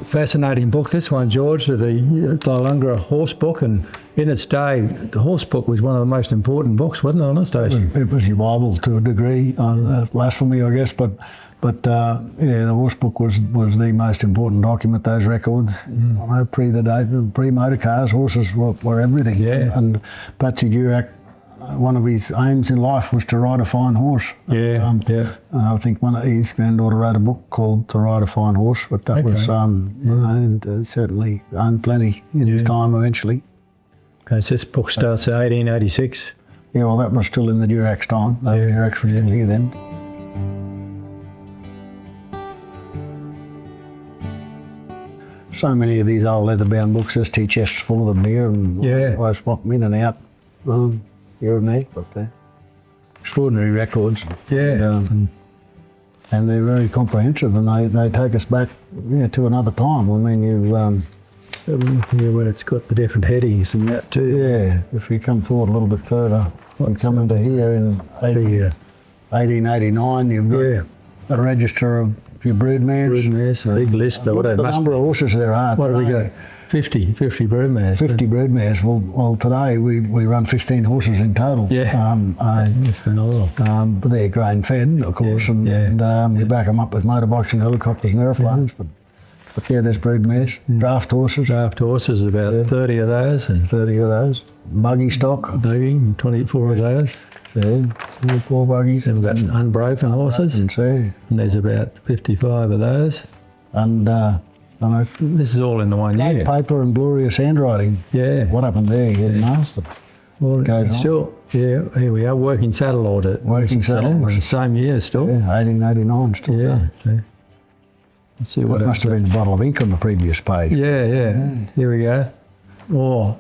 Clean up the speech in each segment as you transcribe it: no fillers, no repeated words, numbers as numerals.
fascinating book, this one, George, the Thylungra horse book, and in its day, the horse book was one of the most important books, wasn't it, on its day? It was your Bible to a degree, blasphemy, I guess, but the horse book was the most important document, those records. Pre-motor cars, horses were everything. Yeah. And Patsy Durack, one of his aims in life was to ride a fine horse. I think his granddaughter wrote a book called To Ride a Fine Horse, but that was, and certainly owned plenty in his time eventually. Okay, so this book starts in 1886. Yeah, well, that was still in the Durack's time. The Duracks were still here then. So many of these old leather-bound books, there's tea chests full of them here, and I swap them in and out here and there. But extraordinary records. Yeah. And they're very comprehensive, and they take us back to another time. I mean, when it's got the different headings and that too. Yeah, if you come forward a little bit further, you come into here in 1889, you've got a register of your broodmares. A big list of the number of horses there are. What have we got? 50 broodmares. 50 broodmares. Well, today we run 15 horses in total. Yeah. That's phenomenal. But they're grain fed, of course, and we back them up with motorbikes and helicopters and aeroplanes. But there's broodmares. Draft horses. Draft horses, about 30 of those. 30 of those. Buggy stock. Buggy, 24 of those. Yeah, 4 buggies. Then we've got unbroken horses. And there's about 55 of those. And this is all in the one year. Paper and glorious handwriting. Yeah. What happened there? You didn't ask them. Well, still, here we are, working saddle order. Working saddle. The same year still. Yeah, 1889 still. Yeah. Let's see what must have been a bottle of ink on the previous page. Yeah. Here we go. More.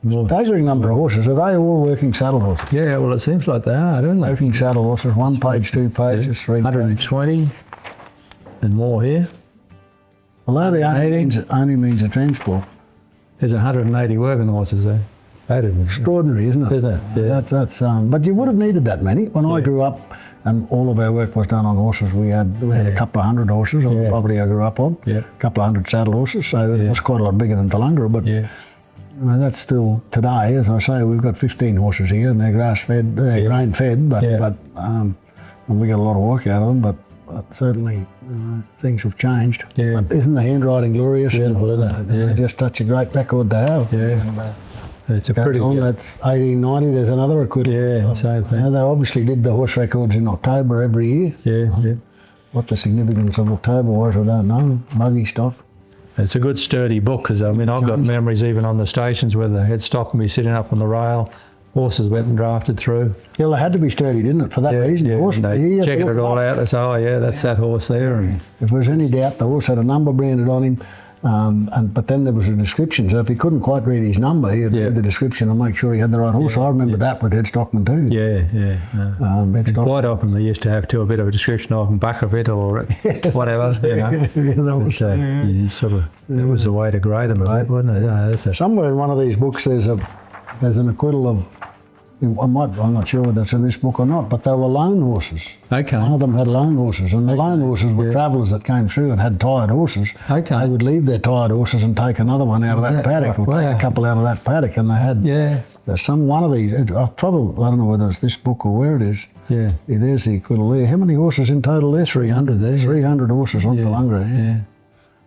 Staggering number of horses. Are they all working saddle horses? Yeah, well, it seems like they are, don't they? Working saddle horses, 1 page, 2 pages, 3 120 and more here. Although the only means of transport. There's 180 working horses there. Extraordinary, isn't it? Isn't it? Yeah. That's but you would have needed that many. When I grew up and all of our work was done on horses, we had a couple of hundred horses on the property I grew up on. Yeah. A couple of hundred saddle horses, so it was quite a lot bigger than Thylungra, but that's still today, as I say, we've got 15 horses here and they're grass fed, they're grain fed, but and we get a lot of work out of them, but certainly things have changed. Yeah. But isn't the handwriting glorious? Beautiful, isn't it? Yeah. Just such a great record to have. Yeah. It's a pretty good. That's 1890, there's another acquittal. Yeah, same thing. They obviously did the horse records in October every year. Yeah. What the significance of October was, I don't know. Buggy stock. It's a good sturdy book, because I've got memories even on the stations where they had stopped me sitting up on the rail. Horses went and drafted through. Yeah, they had to be sturdy, didn't it, for that reason? Yeah, horse, they checking it all out. They say, that's that horse there. And if there was any doubt, the horse had a number branded on him, but then there was a description. So if he couldn't quite read his number, he'd read the description and make sure he had the right horse. I remember that with head stockman too. Quite often they used to have a bit of a description of back of it or whatever. It was the way to grade them, wasn't it? Somewhere in one of these books there's an acquittal of. I'm not sure whether it's in this book or not, but they were loan horses. Okay. One of them had loan horses, and the loan horses were travellers that came through and had tired horses. Okay. They would leave their tired horses and take another one out of that paddock, or take a couple out of that paddock, and they had. Yeah. There's one of these. I don't know whether it's this book or where it is. Yeah. There's the acquittal there. How many horses in total there? 300. There's 300 horses on Thylungra. Yeah.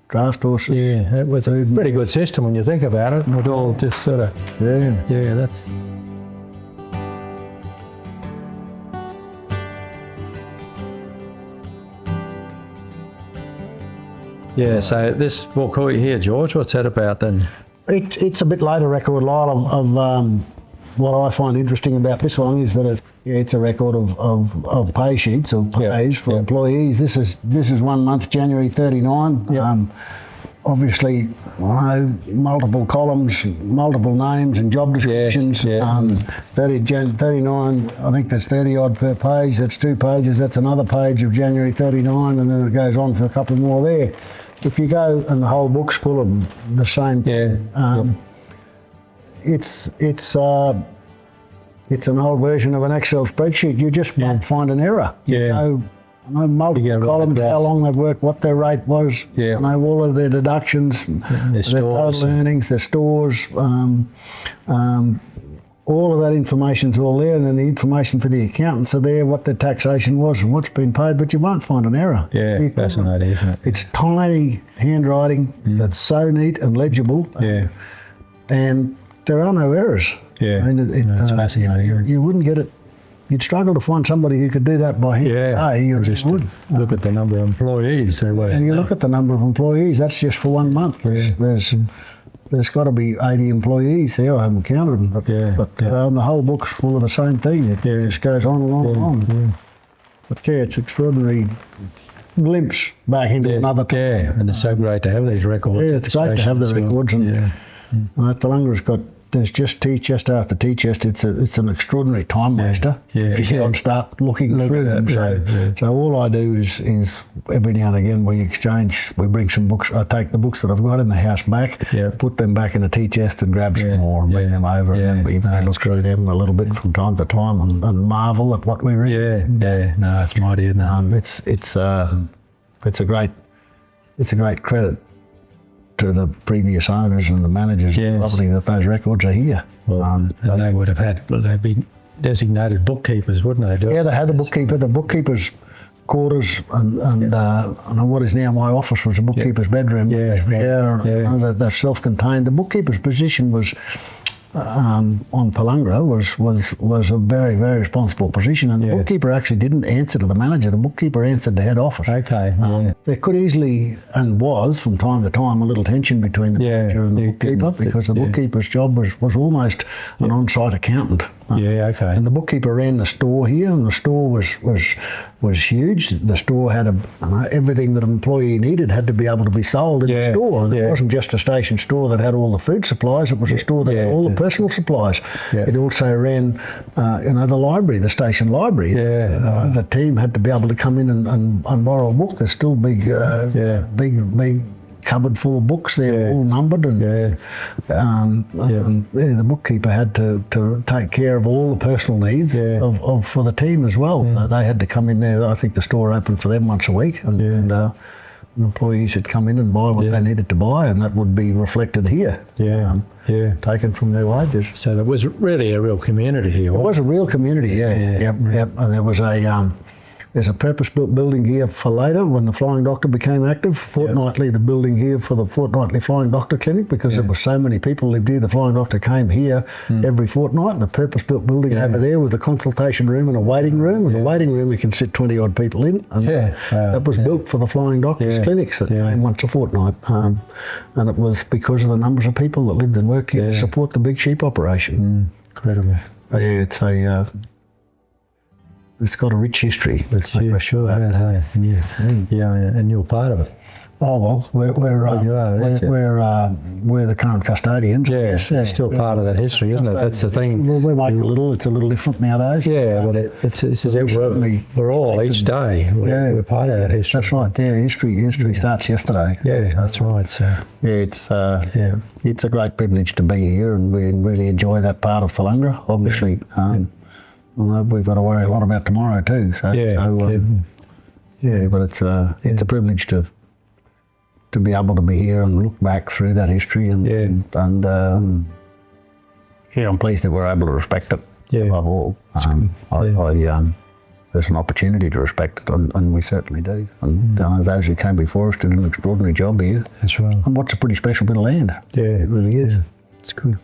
Draft horses. Yeah. It was a pretty good system when you think about it. It all just sort of. Yeah. Yeah. That's. Yeah, so this book here, George, what's that about then? It's a bit later record, Lyle, of what I find interesting about this one is that it's a record of pay sheets, of pays for employees. This is 1 month, January 39. Obviously, multiple columns, multiple names and job descriptions. 39, I think that's 30 odd per page. That's 2 pages. That's another page of January 39, and then it goes on for a couple more there. If you go, and the whole book's full of the same thing. It's an old version of an Excel spreadsheet. You just won't find an error. You go, I know multiple columns, how long they've worked, what their rate was. Yeah. I know all of their deductions, their total earnings, their stores. All of that information's all there, and then the information for the accountants are there, what their taxation was and what's been paid, but you won't find an error. Yeah, fascinating, isn't it? It's tiny handwriting that's so neat and legible. Yeah. And there are no errors. Yeah, I mean, it's fascinating. You wouldn't get it. You'd struggle to find somebody who could do that by hand. Yeah, You just would. look at the number of employees. And you look at the number of employees, that's just for 1 month. There's got to be 80 employees here. I haven't counted them. But, and the whole book's full of the same thing. It just goes on and on and on. Yeah. But yeah, it's extraordinary glimpse back into another time. Yeah, and it's so great to have these records. Yeah, it's great to have the records. And Thylungra's got, there's just tea chest after tea chest. It's an extraordinary time waster if you go and start looking through them. So all I do is every now and again we bring some books. I take the books that I've got in the house back, put them back in a tea chest and grab some more and bring them over, and we look through them a little bit from time to time and marvel at what we read. No, it's mighty, isn't it? It's a great credit to the previous owners and the managers of the property that those records are here. Well, and they would have they'd be designated bookkeepers, wouldn't they? Yeah, they had the bookkeeper. The bookkeeper's quarters and what is now my office was a bookkeeper's bedroom. They're self-contained. The bookkeeper's position was on Thylungra was a very, very responsible position, and the bookkeeper actually didn't answer to the manager. The bookkeeper answered the head office. Okay. There could easily and was from time to time a little tension between the manager and the bookkeeper, because the bookkeeper's job was almost an on-site accountant. And the bookkeeper ran the store here, and the store was huge. The store had everything that an employee needed had to be able to be sold in the store. And it wasn't just a station store that had all the food supplies. It was a store that had all the personal supplies. It also ran, the library, the station library. The team had to be able to come in and borrow a book. There's still big cupboard full of books there, all numbered, and the bookkeeper had to take care of all the personal needs for the team as well. So they had to come in there. I think the store opened for them once a week, and employees had come in and buy what they needed to buy, and that would be reflected here. Taken from their wages. So there was really a real community here. It was a real community. And there was there's a purpose-built building here for later when the Flying Doctor became active. Fortnightly, the building here for the fortnightly Flying Doctor clinic, because there were so many people lived here. The Flying Doctor came here every fortnight, and a purpose-built building over there with a consultation room and a waiting room. And the waiting room we can sit 20-odd people in. And that was built for the Flying Doctor's clinics that came once a fortnight. And it was because of the numbers of people that lived and worked here to support the big sheep operation. Incredible. It's got a rich history. For sure, and you're part of it. Oh well, we're the current custodians. It's still part of that history, isn't it? That's the thing. We're making it's a little different nowadays. But we're all each day. We're part of that history. That's right. History starts yesterday. That's right. So it's a great privilege to be here, and we really enjoy that part of Thylungra. Obviously. We've got to worry a lot about tomorrow too. But it's a privilege to be able to be here and look back through that history, and I'm pleased that we're able to respect it above all. There's an opportunity to respect it, and we certainly do. And those who came before us did an extraordinary job here. That's right. And what's a pretty special bit of land. Yeah, it really is. It's good.